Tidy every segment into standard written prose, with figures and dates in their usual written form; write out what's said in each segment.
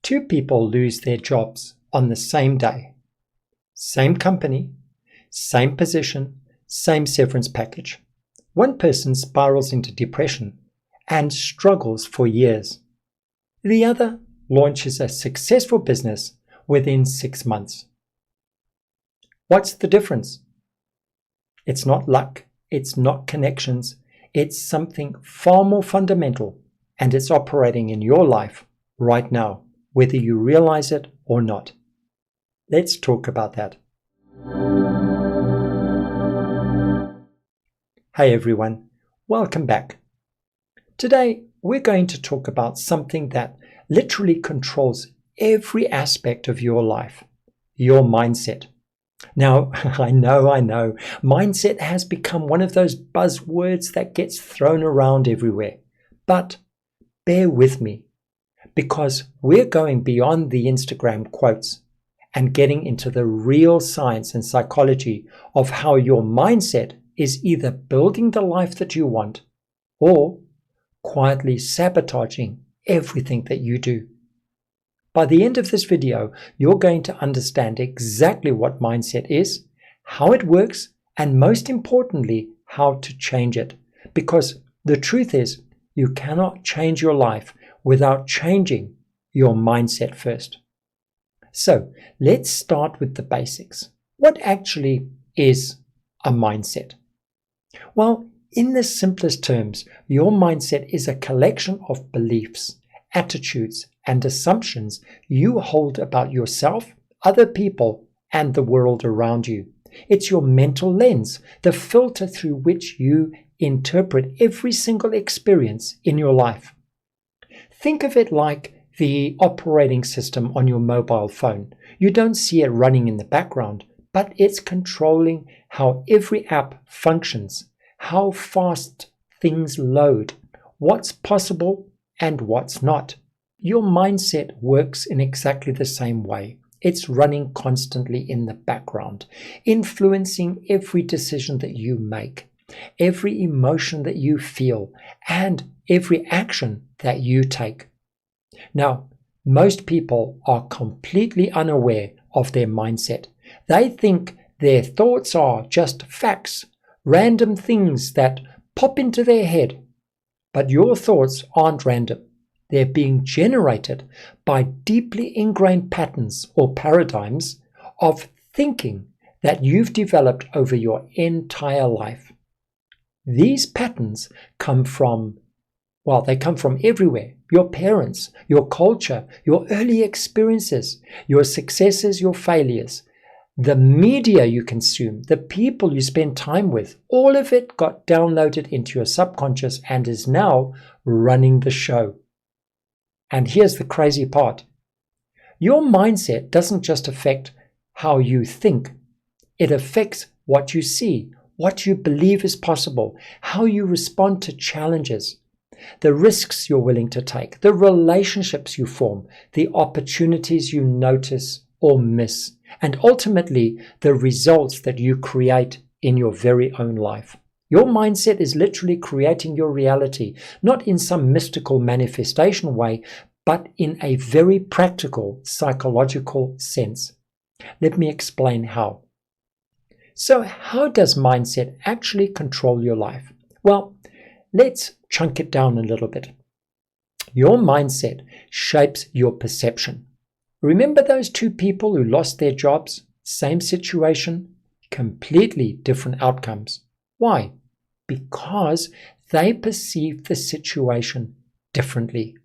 Two people lose their jobs on the same day. Same company, same position, same severance package. One person spirals into depression and struggles for years. The other launches a successful business within 6 months. What's the difference? It's not luck, it's not connections, it's something far more fundamental, and it's operating in your life right now, whether you realize it or not. Let's talk about that. Hey everyone, welcome back. Today we're going to talk about something that literally controls every aspect of your life, your mindset. Now, I know, mindset has become one of those buzzwords that gets thrown around everywhere. But bear with me, because we're going beyond the Instagram quotes and getting into the real science and psychology of how your mindset is either building the life that you want or quietly sabotaging everything that you do. By the end of this video, you're going to understand exactly what mindset is, how it works, and most importantly, how to change it. Because the truth is, you cannot change your life without changing your mindset first. So let's start with the basics. What actually is a mindset? Well, in the simplest terms, your mindset is a collection of beliefs, attitudes, and assumptions you hold about yourself, other people, and the world around you. It's your mental lens, the filter through which you interpret every single experience in your life. Think of it like the operating system on your mobile phone. You don't see it running in the background, but it's controlling how every app functions, how fast things load, what's possible and what's not. Your mindset works in exactly the same way. It's running constantly in the background, influencing every decision that you make, every emotion that you feel, and every action that you take. Now, most people are completely unaware of their mindset. They think their thoughts are just facts, random things that pop into their head. But your thoughts aren't random. They're being generated by deeply ingrained patterns or paradigms of thinking that you've developed over your entire life. These patterns come from everywhere. Your parents, your culture, your early experiences, your successes, your failures, the media you consume, the people you spend time with, all of it got downloaded into your subconscious and is now running the show. And here's the crazy part. Your mindset doesn't just affect how you think. It affects what you see, what you believe is possible, how you respond to challenges, the risks you're willing to take, the relationships you form, the opportunities you notice or miss, and ultimately the results that you create in your very own life. Your mindset is literally creating your reality, not in some mystical manifestation way, but in a very practical psychological sense. Let me explain how. So, how does mindset actually control your life? Well, let's chunk it down a little bit. Your mindset shapes your perception. Remember those two people who lost their jobs? Same situation, completely different outcomes. Why? Because they perceived the situation differently.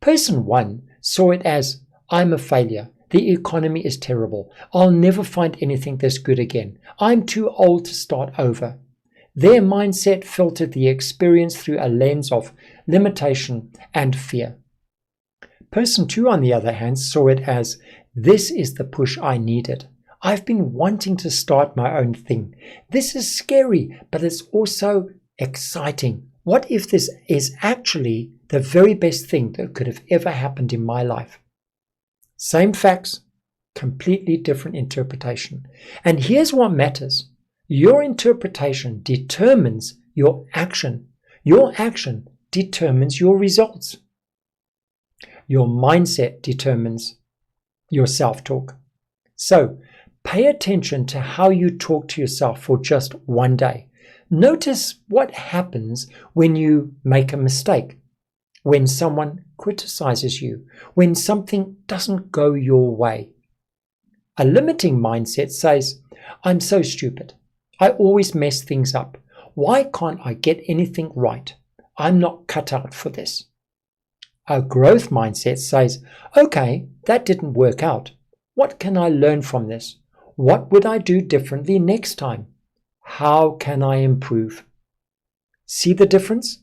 Person 1 saw it as, I'm a failure. The economy is terrible. I'll never find anything this good again. I'm too old to start over. Their mindset filtered the experience through a lens of limitation and fear. Person 2, on the other hand, saw it as, this is the push I needed. I've been wanting to start my own thing. This is scary, but it's also exciting. What if this is actually the very best thing that could have ever happened in my life? Same facts, completely different interpretation. And here's what matters. Your interpretation determines your action. Your action determines your results. Your mindset determines your self-talk. So, pay attention to how you talk to yourself for just one day. Notice what happens when you make a mistake, when someone criticizes you, when something doesn't go your way. A limiting mindset says, I'm so stupid. I always mess things up. Why can't I get anything right? I'm not cut out for this. A growth mindset says, okay, that didn't work out. What can I learn from this? What would I do differently next time? How can I improve? See the difference?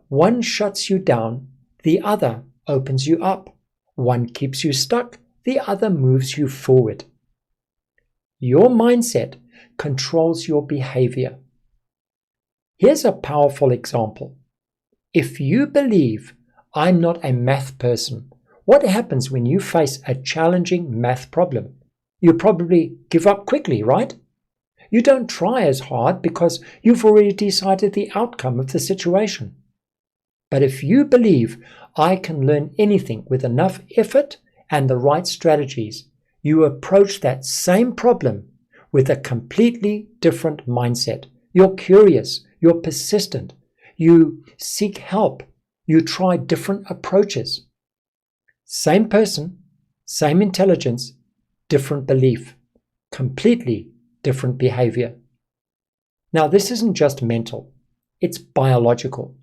One shuts you down, the other opens you up. One keeps you stuck, the other moves you forward. Your mindset controls your behavior. Here's a powerful example. If you believe I'm not a math person, what happens when you face a challenging math problem? You probably give up quickly, right? You don't try as hard because you've already decided the outcome of the situation. But if you believe I can learn anything with enough effort and the right strategies, you approach that same problem with a completely different mindset. You're curious, you're persistent, you seek help, you try different approaches. Same person, same intelligence, different belief, completely different behavior. Now, this isn't just mental, it's biological.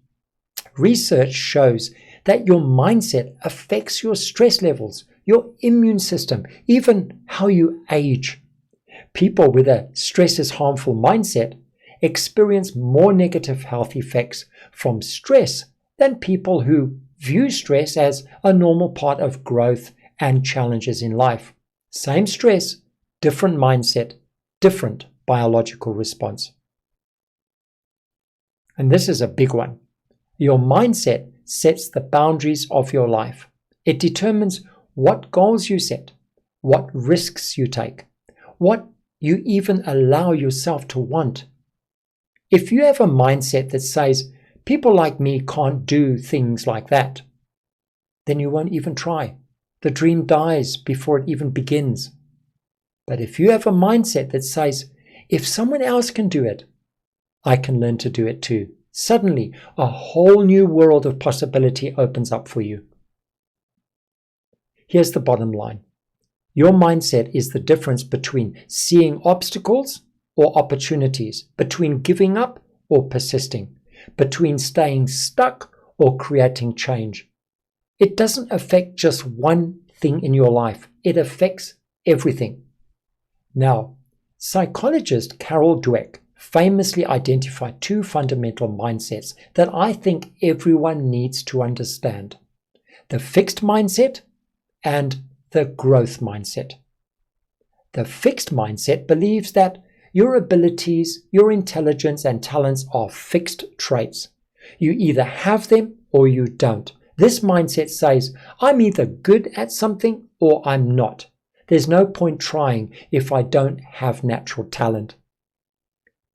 Research shows that your mindset affects your stress levels, your immune system, even how you age. People with a stress is harmful mindset experience more negative health effects from stress than people who view stress as a normal part of growth and challenges in life. Same stress, different mindset, different biological response. And this is a big one. Your mindset sets the boundaries of your life. It determines what goals you set, what risks you take, what you even allow yourself to want. If you have a mindset that says, people like me can't do things like that, then you won't even try. The dream dies before it even begins. But if you have a mindset that says, if someone else can do it, I can learn to do it too. Suddenly, a whole new world of possibility opens up for you. Here's the bottom line. Your mindset is the difference between seeing obstacles or opportunities, between giving up or persisting, between staying stuck or creating change. It doesn't affect just one thing in your life. It affects everything. Now, psychologist Carol Dweck famously identified two fundamental mindsets that I think everyone needs to understand: the fixed mindset and the growth mindset. The fixed mindset believes that your abilities, your intelligence and talents are fixed traits. You either have them or you don't. This mindset says, I'm either good at something or I'm not. There's no point trying if I don't have natural talent.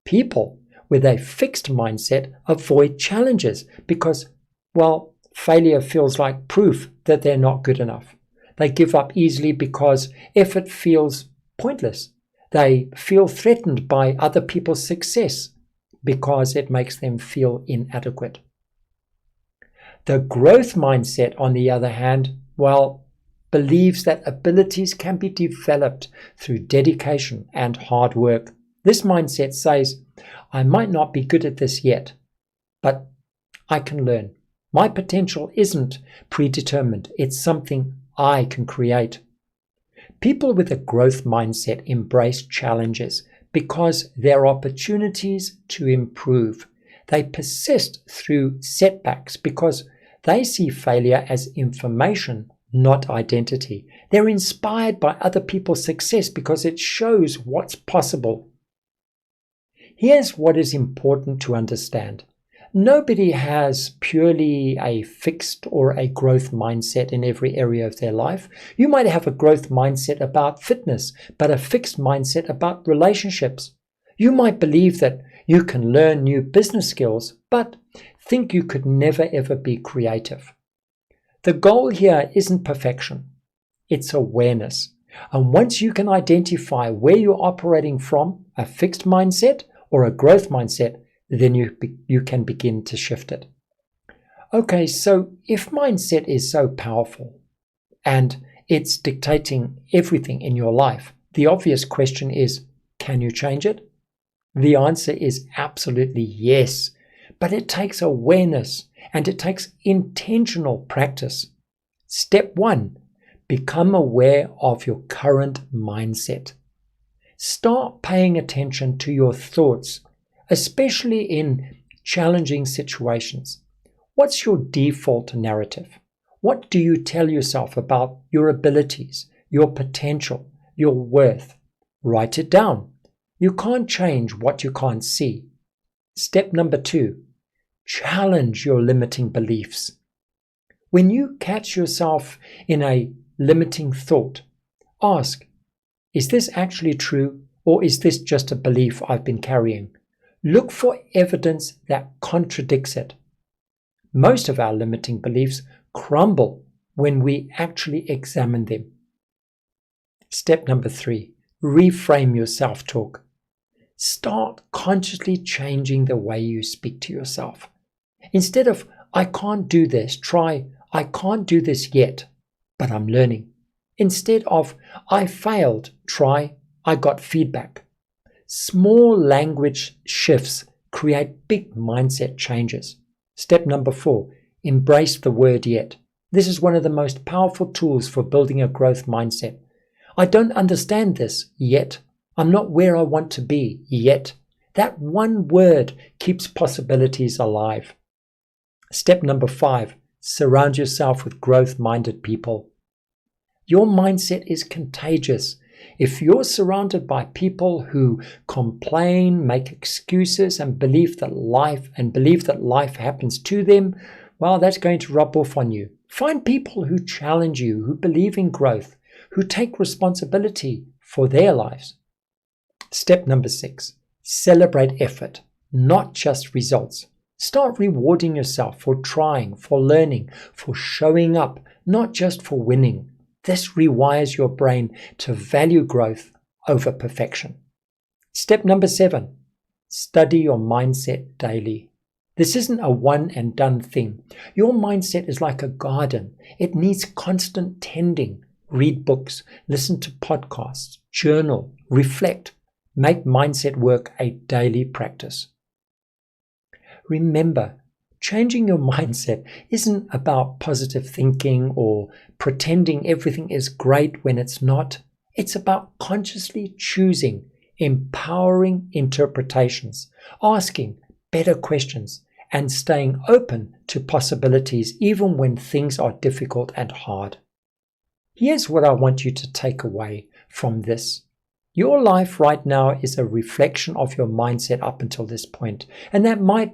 People with a fixed mindset avoid challenges because, well, failure feels like proof that they're not good enough. They give up easily because effort feels pointless. They feel threatened by other people's success because it makes them feel inadequate. The growth mindset, on the other hand, well, believes that abilities can be developed through dedication and hard work. This mindset says, I might not be good at this yet, but I can learn. My potential isn't predetermined. It's something I can create. People with a growth mindset embrace challenges because they're opportunities to improve. They persist through setbacks because they see failure as information, not identity. They're inspired by other people's success because it shows what's possible. Here's what is important to understand. Nobody has purely a fixed or a growth mindset in every area of their life. You might have a growth mindset about fitness, but a fixed mindset about relationships. You might believe that you can learn new business skills, but think you could never ever be creative. The goal here isn't perfection, it's awareness. And once you can identify where you're operating from, a fixed mindset or a growth mindset, then you can begin to shift it. Okay, so if mindset is so powerful and it's dictating everything in your life, the obvious question is, can you change it? The answer is absolutely yes, but it takes awareness and it takes intentional practice. Step 1, become aware of your current mindset. Start paying attention to your thoughts, especially in challenging situations. What's your default narrative? What do you tell yourself about your abilities, your potential, your worth? Write it down. You can't change what you can't see. Step number 2, challenge your limiting beliefs. When you catch yourself in a limiting thought, ask, is this actually true, or is this just a belief I've been carrying? Look for evidence that contradicts it. Most of our limiting beliefs crumble when we actually examine them. Step number 3, reframe your self-talk. Start consciously changing the way you speak to yourself. Instead of, I can't do this, try, I can't do this yet, but I'm learning. Instead of, I failed, try, I got feedback. Small language shifts create big mindset changes. Step number 4, embrace the word yet. This is one of the most powerful tools for building a growth mindset. I don't understand this yet. I'm not where I want to be yet. That one word keeps possibilities alive. Step number 5, surround yourself with growth-minded people. Your mindset is contagious. If you're surrounded by people who complain, make excuses, and believe that life happens to them, well, that's going to rub off on you. Find people who challenge you, who believe in growth, who take responsibility for their lives. Step number 6, celebrate effort, not just results. Start rewarding yourself for trying, for learning, for showing up, not just for winning. This rewires your brain to value growth over perfection. Step number 7, study your mindset daily. This isn't a one and done thing. Your mindset is like a garden. It needs constant tending. Read books, listen to podcasts, journal, reflect. Make mindset work a daily practice. Remember, changing your mindset isn't about positive thinking or pretending everything is great when it's not. It's about consciously choosing empowering interpretations, asking better questions, and staying open to possibilities even when things are difficult and hard. Here's what I want you to take away from this. Your life right now is a reflection of your mindset up until this point, and that might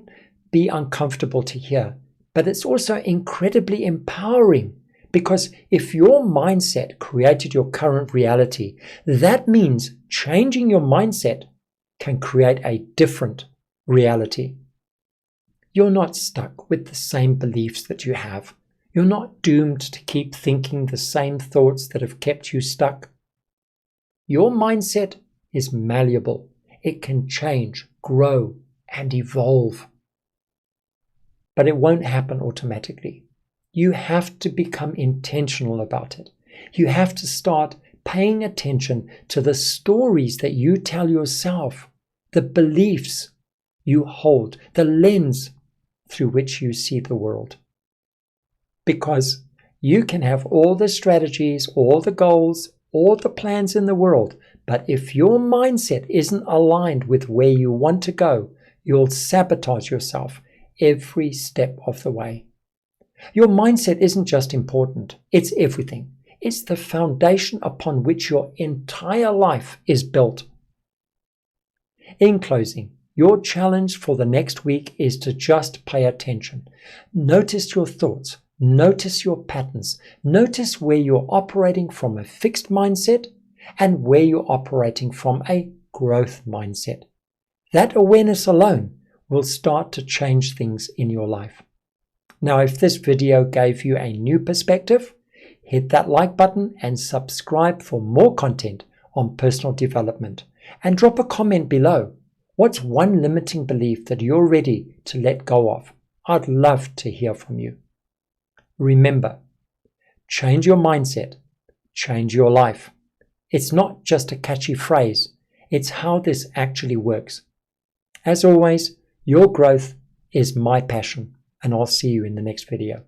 be uncomfortable to hear, but it's also incredibly empowering, because if your mindset created your current reality, that means changing your mindset can create a different reality. You're not stuck with the same beliefs that you have. You're not doomed to keep thinking the same thoughts that have kept you stuck. Your mindset is malleable. It can change, grow, and evolve. But it won't happen automatically. You have to become intentional about it. You have to start paying attention to the stories that you tell yourself, the beliefs you hold, the lens through which you see the world. Because you can have all the strategies, all the goals, all the plans in the world, but if your mindset isn't aligned with where you want to go, you'll sabotage yourself every step of the way. Your mindset isn't just important, it's everything. It's the foundation upon which your entire life is built. In closing, your challenge for the next week is to just pay attention. Notice your thoughts. Notice your patterns. Notice where you're operating from a fixed mindset and where you're operating from a growth mindset. That awareness alone will start to change things in your life. Now, if this video gave you a new perspective, hit that like button and subscribe for more content on personal development. And drop a comment below. What's one limiting belief that you're ready to let go of? I'd love to hear from you. Remember, change your mindset, change your life. It's not just a catchy phrase, it's how this actually works. As always, your growth is my passion, and I'll see you in the next video.